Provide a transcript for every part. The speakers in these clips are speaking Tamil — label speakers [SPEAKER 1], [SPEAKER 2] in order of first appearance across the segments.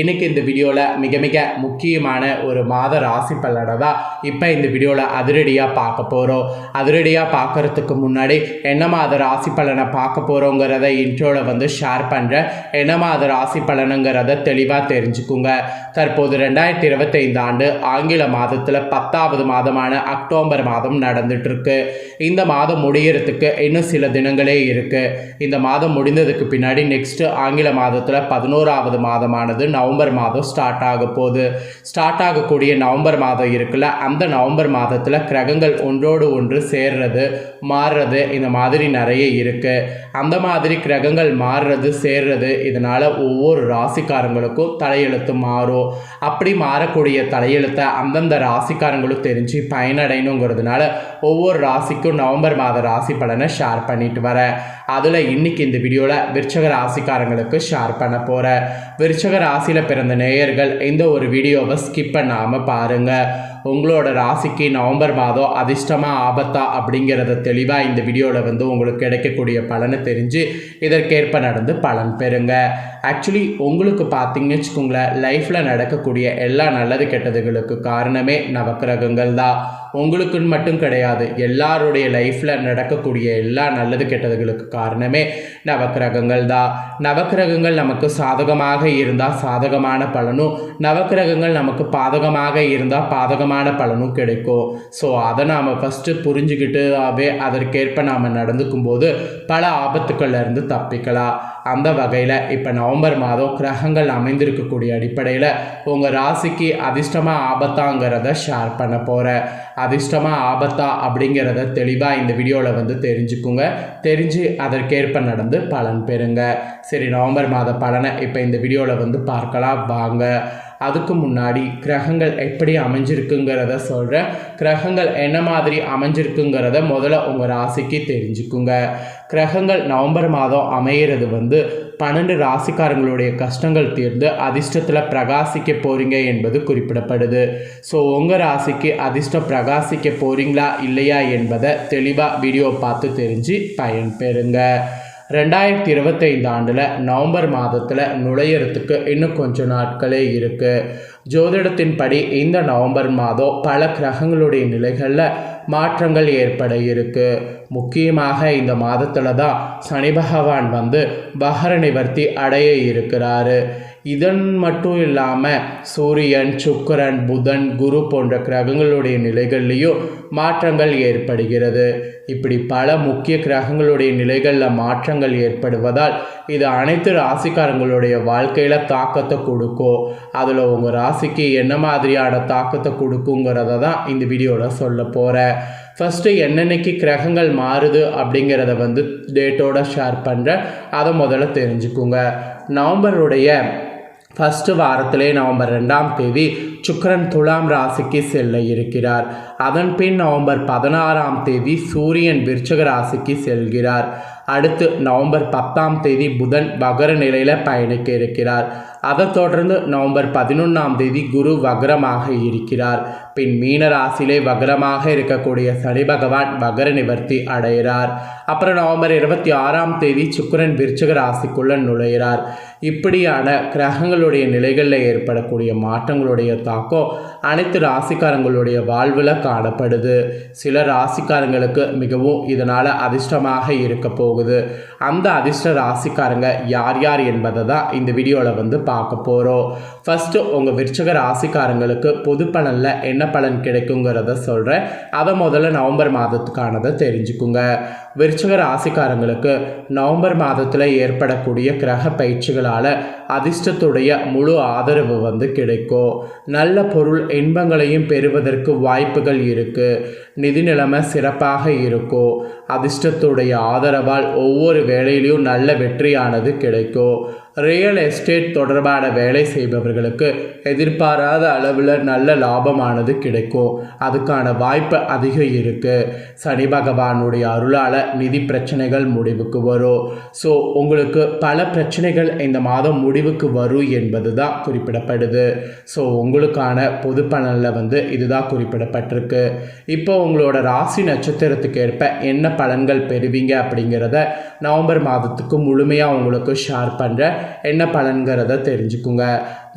[SPEAKER 1] இன்னைக்கு இந்த வீடியோவில் மிக மிக முக்கியமான ஒரு மாத ராசி பலனை தான் இப்போ இந்த வீடியோவில் அதிரடியாக பார்க்க போகிறோம். அதிரடியாக பார்க்குறதுக்கு முன்னாடி என்ன மாத ராசி பலனை பார்க்க போகிறோங்கிறத இன்ட்ரோவில் ஷேர் பண்ணுறேன். என்ன மாத ராசி பலனுங்கிறத தெளிவாக தெரிஞ்சுக்குங்க. தற்போது 2025 ஆண்டு ஆங்கில மாதத்தில் 10வது மாதமான அக்டோபர் மாதம் நடந்துட்டுருக்கு. இந்த மாதம் முடிகிறதுக்கு இன்னும் சில தினங்களே இருக்குது. இந்த மாதம் முடிந்ததுக்கு பின்னாடி நெக்ஸ்ட்டு ஆங்கில மாதத்தில் 11வது மாதமானது நவம்பர் மாதம் ஸ்டார்ட் ஆக போகுது. ஸ்டார்ட் ஆகக்கூடிய நவம்பர் மாதம் இருக்குல்ல, அந்த நவம்பர் மாதத்தில் கிரகங்கள் ஒன்றோடு ஒன்று சேர்றது மாறுறது இந்த மாதிரி நிறைய இருக்குது. அந்த மாதிரி கிரகங்கள் மாறுறது சேர்றது இதனால் ஒவ்வொரு ராசிக்காரங்களுக்கும் தலையெழுத்து மாறும். அப்படி மாறக்கூடிய தலையெழுத்தை அந்தந்த ராசிக்காரங்களும் தெரிஞ்சு பயனடையணுங்கிறதுனால ஒவ்வொரு ராசிக்கும் நவம்பர் மாத ராசி பலனை ஷேர் பண்ணிட்டு வரேன். அதில் இன்னைக்கு இந்த வீடியோவில் விருச்சக ராசிக்காரங்களுக்கு ஷேர் பண்ண போகிறேன். விருச்சக ராசியில் பிறந்த நேயர்கள் இந்த ஒரு வீடியோவை ஸ்கிப் பண்ணாமல் பாருங்கள். உங்களோட ராசிக்கு நவம்பர் மாதம் அதிர்ஷ்டமாக ஆபத்தா அப்படிங்கிறத தெளிவாக இந்த வீடியோவில் உங்களுக்கு கிடைக்கக்கூடிய பலனை தெரிஞ்சு இதற்கேற்ப நடந்து பலன் பெறுங்க. ஆக்சுவலி உங்களுக்கு பார்த்தீங்கன்னு வச்சுக்கோங்களேன், லைஃப்பில் நடக்கக்கூடிய எல்லா நல்லது கெட்டதுகளுக்கு காரணமே நவக்கிரகங்கள் தான். உங்களுக்குன்னு மட்டும் கிடையாது, எல்லாருடைய லைஃப்பில் நடக்கக்கூடிய எல்லா நல்லது கெட்டதுகளுக்கு காரணமே நவக்கிரகங்கள் தான். நவக்கிரகங்கள் நமக்கு சாதகமாக இருந்தால் சாதகமான பலனும், நவக்கிரகங்கள் நமக்கு பாதகமாக இருந்தால் பாதகமான பலனும் கிடைக்கும். ஸோ அதை நாம் ஃபஸ்ட்டு புரிஞ்சுக்கிட்டுவே அதற்கேற்ப நாம் நடந்துக்கும் போது பல ஆபத்துக்கள்லேருந்து தப்பிக்கலாம். அந்த வகையில் இப்போ நவம்பர் மாதம் கிரகங்கள் அமைந்திருக்கக்கூடிய அடிப்படையில் உங்கள் ராசிக்கு அதிர்ஷ்டமாக ஆபத்தாங்கிறத ஷேர் பண்ண போகிறேன். அதிர்ஷ்டமாக ஆபத்தா அப்படிங்கிறத தெளிவாக இந்த வீடியோவில் தெரிஞ்சுக்குங்க. தெரிஞ்சு அதற்கேற்ப நடந்து பலன் பெறுங்க. சரி, நவம்பர் மாத பலனை இப்போ இந்த வீடியோவில் பார்க்கலாம் வாங்க. அதுக்கு முன்னாடி கிரகங்கள் எப்படி அமைஞ்சிருக்குங்கிறத சொல்கிறேன். கிரகங்கள் என்ன மாதிரி அமைஞ்சிருக்குங்கிறத முதல்ல உங்கள் ராசிக்கு தெரிஞ்சுக்குங்க. கிரகங்கள் நவம்பர் மாதம் அமையிறது 12 ராசிக்காரங்களுடைய கஷ்டங்கள் தீர்ந்து அதிர்ஷ்டத்தில் பிரகாசிக்க போகிறீங்க என்பது குறிப்பிடப்படுது. ஸோ உங்கள் ராசிக்கு அதிர்ஷ்டம் பிரகாசிக்க போகிறீங்களா இல்லையா என்பதை தெளிவாக வீடியோ பார்த்து தெரிஞ்சு பயன் பெறுங்க. 2025 ஆண்டில் நவம்பர் மாதத்தில் நுழையிறதுக்கு இன்னும் கொஞ்சம் நாட்களே இருக்குது. ஜோதிடத்தின்படி இந்த நவம்பர் மாதம் பல கிரகங்களுடைய நிலைகளில் மாற்றங்கள் ஏற்பட இருக்குது. முக்கியமாக இந்த மாதத்தில் தான் சனி பகவான் வகர நிவர்த்தி அடைய இருக்கிறாரு. இதன் மட்டும் இல்லாமல் சூரியன், சுக்கிரன், புதன், குரு போன்ற கிரகங்களுடைய நிலைகள்லேயும் மாற்றங்கள் ஏற்படுகிறது. இப்படி பல முக்கிய கிரகங்களுடைய நிலைகளில் மாற்றங்கள் ஏற்படுவதால் இது அனைத்து ராசிக்காரங்களுடைய வாழ்க்கையில் தாக்கத்தை கொடுக்கும். அதில் உங்கள் ராசிக்கு என்ன மாதிரியான தாக்கத்தை கொடுக்குங்கிறத தான் இந்த வீடியோவில் சொல்ல போகிறேன். ஃபஸ்ட்டு என்னென்னைக்கு கிரகங்கள் மாறுது அப்படிங்கிறத டேட்டோட ஷேர் பண்ணுறேன். அதை முதல்ல தெரிஞ்சுக்குங்க. நவம்பருடைய ஃபஸ்ட்டு வாரத்திலே நவம்பர் 2ஆம் தேதி சுக்கிரன் துலாம் ராசிக்கு செல்ல இருக்கிறார். அதன் பின் நவம்பர் 16ஆம் தேதி சூரியன் விருச்சக ராசிக்கு செல்கிறார். அடுத்து நவம்பர் 10ஆம் தேதி புதன் வகர நிலையில் பயணிக்க இருக்கிறார். அதைத் தொடர்ந்து நவம்பர் 11ஆம் தேதி குரு வகரமாக இருக்கிறார். பின் மீன ராசியிலே வகரமாக இருக்கக்கூடிய சனி பகவான் வகர நிவர்த்தி அடைகிறார். அப்புறம் நவம்பர் 26ஆம் தேதி சுக்கிரன் விருச்சக ராசிக்குள்ள நுழைகிறார். இப்படியான கிரகங்களுடைய நிலைகளில் ஏற்படக்கூடிய மாற்றங்களுடைய தாக்கம் அனைத்து ராசிக்காரங்களுடைய வாழ்வில் காணப்படுது. சில ராசிக்காரங்களுக்கு மிகவும் இதனால் அதிர்ஷ்டமாக இருக்க போகுது. அந்த அதிர்ஷ்ட ராசிக்காரங்க யார் யார் என்பதை தான் இந்த வீடியோவில் பார்க்க போகிறோம். ஃபஸ்ட்டு உங்கள் விருச்சக ராசிக்காரங்களுக்கு பொது பலனில் என்ன பலன் கிடைக்குங்கிறத சொல்கிறேன். அதை முதல்ல நவம்பர் மாதத்துக்கானதை தெரிஞ்சுக்குங்க. விருச்சக ராசிக்காரங்களுக்கு நவம்பர் மாதத்தில் ஏற்படக்கூடிய கிரக பயிற்சிகளால் அதிர்ஷ்டத்துடைய முழு ஆதரவு கிடைக்கும். நல்ல பொருள் இன்பங்களையும் பெறுவதற்கு வாய்ப்புகள் இருக்குது. நிதி நிலைமை சிறப்பாக இருக்கும். அதிர்ஷ்டத்துடைய ஆதரவால் ஒவ்வொரு வேலையிலையும் நல்ல வெற்றியானது கிடைக்கும். ரியல் எஸ்டேட் தொடர்பான வேலை செய்பவர்களுக்கு எதிர்பாராத அளவில் நல்ல லாபமானது கிடைக்கும். அதுக்கான வாய்ப்பு அதிகம் இருக்குது. சனி பகவானுடைய அருளால் நிதி பிரச்சனைகள் முடிவுக்கு வரும். ஸோ உங்களுக்கு பல பிரச்சனைகள் இந்த மாதம் முடிவுக்கு வரும் என்பது தான் குறிப்பிடப்படுது. ஸோ உங்களுக்கான பொது பலனில் இதுதான் குறிப்பிடப்பட்டிருக்கு. இப்போ உங்களோட ராசி நட்சத்திரத்துக்கு ஏற்ப என்ன பலன்கள் பெறுவீங்க அப்படிங்கிறத நவம்பர் மாதத்துக்கு முழுமையாக உங்களுக்கு ஷேர் பண்ணுறேன். என்ன பலன்கிறத தெரிஞ்சுக்குங்க.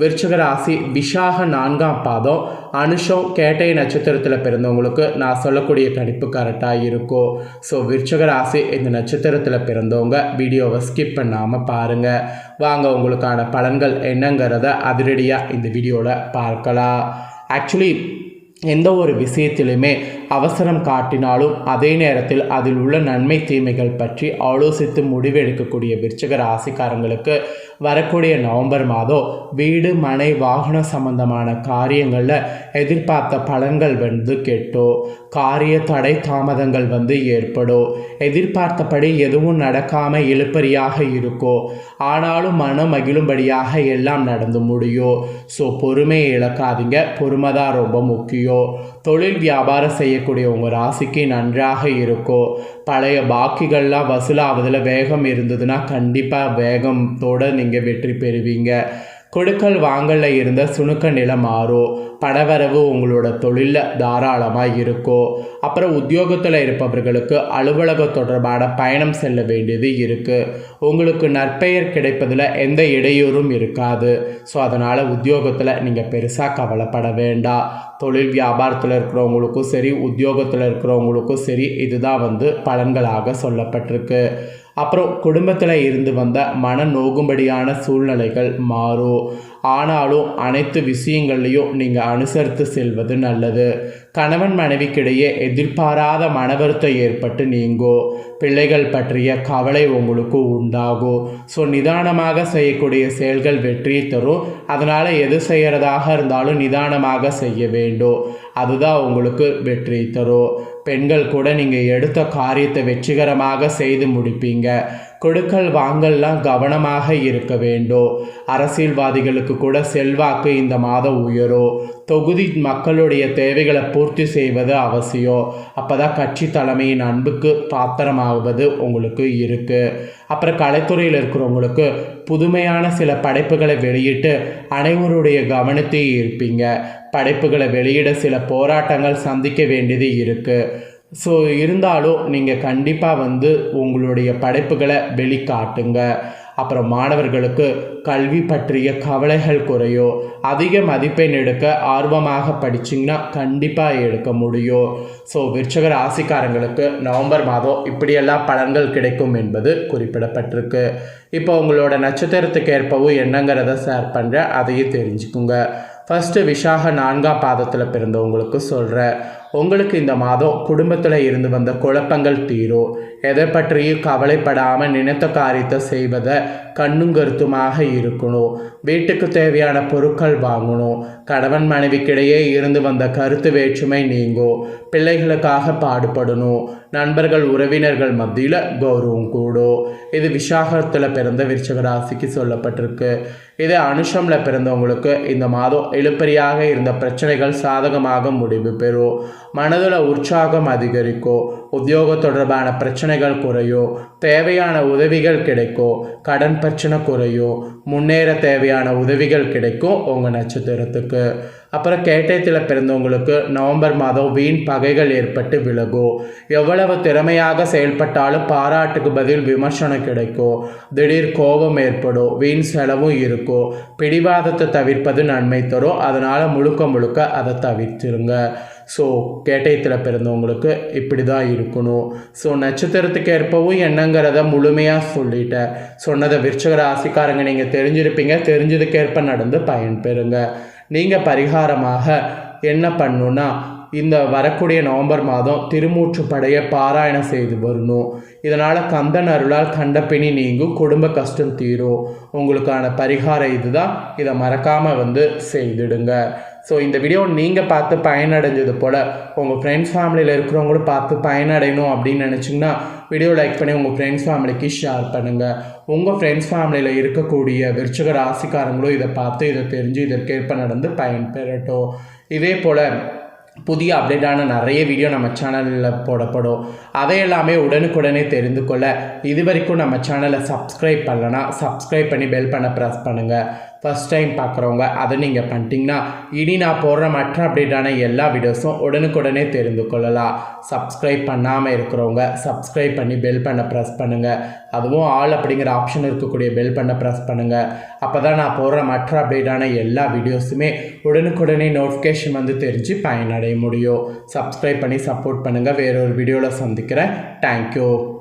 [SPEAKER 1] விருச்சிக ராசி விஷாக 4ஆம் பாதம் அனுஷம் கேட்டை நட்சத்திரத்தில் பிறந்தவங்களுக்கு நான் சொல்லக்கூடிய கணிப்பு கரெக்டாக இருக்கும். ஸோ விருச்சிக ராசி இந்த நட்சத்திரத்தில் பிறந்தவங்க வீடியோவை ஸ்கிப் பண்ணாமல் பாருங்கள். வாங்க உங்களுக்கான பலன்கள் என்னங்கிறத அதிரடியாக இந்த வீடியோவில் பார்க்கலாம். ஆக்சுவலி எந்த ஒரு விஷயத்திலுமே அவசரம் காட்டினாலும் அதே நேரத்தில் அதில் உள்ள நன்மை தீமைகள் பற்றி ஆலோசித்து முடிவெடுக்கக்கூடிய விருச்சிக ராசிக்காரங்களுக்கு வரக்கூடிய நவம்பர் மாதம் வீடு மனை வாகன சம்பந்தமான காரியங்களில் எதிர்பார்த்த பலன்கள் கெட்டோ, காரிய தடை தாமதங்கள் ஏற்படும். எதிர்பார்த்தபடி எதுவும் நடக்காமல் இழுப்பறியாக இருக்கோ, ஆனாலும் மனம் மகிழும்படியாக எல்லாம் நடந்து முடியும். ஸோ பொறுமையை இழக்காதீங்க, பொறுமை தான் ரொம்ப முக்கியம். தொழில் வியாபாரம் செய்யக்கூடிய உங்கள் ராசிக்கு நன்றாக இருக்கும். பழைய பாக்கிகள்லாம் வசூலாவதில் வேகம் இருந்ததுன்னா கண்டிப்பாக வேகத்தோடு நீங்கள் வெற்றி பெறுவீங்க. கொடுக்கல் வாங்கல இருந்த சுணுக்க நிலை மாறும். பணவரவு உங்களோட தொழிலில் தாராளமாக இருக்கும். அப்புறம் உத்தியோகத்தில் இருப்பவர்களுக்கு அலுவலக தொடர்பான பயணம் செல்ல வேண்டியது இருக்குது. உங்களுக்கு நற்பெயர் கிடைப்பதில் எந்த இடையூறும் இருக்காது. ஸோ அதனால் உத்தியோகத்தில் நீங்கள் பெருசாக கவலைப்பட வேண்டாம். தொழில் வியாபாரத்தில் இருக்கிறவங்களுக்கும் சரி, உத்தியோகத்தில் இருக்கிறவங்களுக்கும் சரி, இதுதான் பலன்களாக சொல்லப்பட்டிருக்கு. அப்புறம் குடும்பத்தில் இருந்து வந்த மன நோகும்படியான சூழ்நிலைகள் மாறும். ஆனாலும் அனைத்து விஷயங்கள்லையும் நீங்கள் அனுசரித்து செல்வது நல்லது. கணவன் மனைவிக்கிடையே எதிர்பாராத மனவருத்தம் ஏற்பட்டு நீங்கும். பிள்ளைகள் பற்றிய கவலை உங்களுக்கு உண்டாகும். ஸோ நிதானமாக செய்யக்கூடிய செயல்கள் வெற்றி தரும். அதனால் எது செய்கிறதாக இருந்தாலும் நிதானமாக செய்ய வேண்டும். அதுதான் உங்களுக்கு வெற்றி தரும். பெண்கள் கூட நீங்கள் எடுத்த காரியத்தை வெற்றிகரமாக செய்து முடிப்பீங்க. கொடுக்கல் வாங்கல்லாம் கவனமாக இருக்க வேண்டும். அரசியல்வாதிகளுக்கு கூட செல்வாக்கு இந்த மாதம் உயரும். தொகுதி மக்களுடைய தேவைகளை பூர்த்தி செய்வது அவசியம். அப்போ தான் கட்சி தலைமையின் அன்புக்கு பாத்திரமாகுவது உங்களுக்கு இருக்குது. அப்புறம் கலைத்துறையில் இருக்கிறவங்களுக்கு புதுமையான சில படைப்புகளை வெளியிட்டு அனைவருடைய கவனத்தை ஈர்ப்பீங்க. படைப்புகளை வெளியிட சில போராட்டங்கள் சந்திக்க வேண்டியது இருக்குது. ஸோ இருந்தாலும் நீங்கள் கண்டிப்பாக உங்களுடைய படைப்புகளை வெளிக்காட்டுங்க. அப்புறம் மாணவர்களுக்கு கல்வி பற்றிய கவலைகள் குறையும். அதிக மதிப்பெண் எடுக்க ஆர்வமாக படிச்சிங்கன்னா கண்டிப்பாக எடுக்க முடியும். ஸோ விருச்சிக ராசிக்காரங்களுக்கு நவம்பர் மாதம் இப்படியெல்லாம் பலன்கள் கிடைக்கும் என்பது குறிப்பிடப்பட்டிருக்கு. இப்போ உங்களோட நட்சத்திரத்துக்கு ஏற்பவும் என்னங்கிறத ஷேர் பண்ணுறேன், அதையும் தெரிஞ்சுக்குங்க. ஃபஸ்ட்டு விஷாக 4ஆம் பாதத்தில் பிறந்தவங்களுக்கு சொல்கிறேன். உங்களுக்கு இந்த மாதம் குடும்பத்தில் இருந்து வந்த குழப்பங்கள் தீரும். எதை பற்றியும் கவலைப்படாமல் நினைத்த காரியத்தை செய்வதை கண்ணும் கருத்துமாக இருக்கணும். வீட்டுக்கு தேவையான பொருட்கள் வாங்கணும். கணவன் மனைவிக்கிடையே இருந்து வந்த கருத்து வேற்றுமை நீங்கும். பிள்ளைகளுக்காக பாடுபடணும். நண்பர்கள் உறவினர்கள் மத்தியில் கௌரவம் கூடும். இது விஷாகத்தில் பிறந்த விருச்சிக ராசிக்கு சொல்லப்பட்டிருக்கு. இதே அனுஷமில் பிறந்தவங்களுக்கு இந்த மாதம் இழுப்பறியாக இருந்த பிரச்சனைகள் சாதகமாக முடிவு பெறும். மனதில் உற்சாகம் அதிகரிக்கும். உத்தியோக தொடர்பான பிரச்சனைகள் குறையும். தேவையான உதவிகள் கிடைக்கும். கடன் பிரச்சனை குறையும். முன்னேற தேவையான உதவிகள் கிடைக்கும் உங்கள் நட்சத்திரத்துக்கு. அப்புறம் கேட்டயத்தில் பிறந்தவங்களுக்கு நவம்பர் மாதம் வீண் பகைகள் ஏற்பட்டு விலகும். எவ்வளவு திறமையாக செயல்பட்டாலும் பாராட்டுக்கு பதில் விமர்சனம் கிடைக்கும். திடீர் கோபம் ஏற்படும். வீண் செலவும் இருக்கும். பிடிவாதத்தை தவிர்ப்பது நன்மை தரும். அதனால் முழுக்க அதை தவிர்த்துருங்க. ஸோ கேட்டயத்தில் பிறந்தவங்களுக்கு இப்படி தான் இருக்கணும். ஸோ நட்சத்திரத்துக்கு ஏற்பவும் என்னங்கிறத முழுமையாக சொல்லிட்டேன். சொன்னதை விருச்சிக ராசிக்காரங்க நீங்கள் தெரிஞ்சிருப்பீங்க. தெரிஞ்சதுக்கேற்ப நடந்து பயன் பெறுங்க. நீங்கள் பரிகாரமாக என்ன பண்ணணுன்னா, இந்த வரக்கூடிய நவம்பர் மாதம் திருமூற்று படைய பாராயணம் செய்து வரணும். இதனால் கந்தன் அருளால் கண்டப்பிணி நீங்கும். குடும்ப கஷ்டம் தீரும். உங்களுக்கான பரிகாரம் இதுதான். இதை மறக்காமல் செய்திடுங்க. ஸோ இந்த வீடியோ நீங்கள் பார்த்து பயனடைஞ்சது போல் உங்கள் ஃப்ரெண்ட்ஸ் ஃபேமிலியில் இருக்கிறவங்களும் பார்த்து பயனடையணும் அப்படின்னு நினச்சிங்கன்னா வீடியோ லைக் பண்ணி உங்கள் ஃப்ரெண்ட்ஸ் ஃபேமிலிக்கு ஷேர் பண்ணுங்கள். உங்கள் ஃப்ரெண்ட்ஸ் ஃபேமிலியில் இருக்கக்கூடிய விருச்சிக ராசிக்காரங்களும் இதை பார்த்து இதை தெரிஞ்சு இதற்கேற்ப நடந்து பயன் பெறட்டும். இதே போல் புதிய அப்டேட்டான நிறைய வீடியோ நம்ம சேனலில் போடப்படும். அதை எல்லாமே உடனுக்குடனே தெரிந்து கொள்ள இது வரைக்கும் நம்ம சேனலை சப்ஸ்கிரைப் பண்ணலன்னா சப்ஸ்கிரைப் பண்ணி பெல் பண்ண ப்ரெஸ் பண்ணுங்கள். ஃபஸ்ட் டைம் பார்க்குறவங்க அதை நீங்கள் பண்ணிட்டீங்கன்னா இனி நான் போடுற மற்ற அப்டேட்டான எல்லா வீடியோஸும் உடனுக்குடனே தெரிந்து கொள்ளலாம். சப்ஸ்கிரைப் பண்ணாமல் இருக்கிறவங்க சப்ஸ்கிரைப் பண்ணி பெல் பண்ண ப்ரெஸ் பண்ணுங்கள். அதுவும் ஆல் அப்படிங்கிற ஆப்ஷன் இருக்கக்கூடிய பெல் பண்ண ப்ரெஸ் பண்ணுங்கள். அப்போ தான் நான் போடுற மற்ற அப்டேட்டான எல்லா வீடியோஸுமே உடனுக்குடனே நோட்டிஃபிகேஷன் வந்து தெரிஞ்சு பயனடைய முடியும். சப்ஸ்கிரைப் பண்ணி சப்போர்ட் பண்ணுங்கள். வேறொரு வீடியோவில் சந்திக்கிறேன். தேங்க்யூ.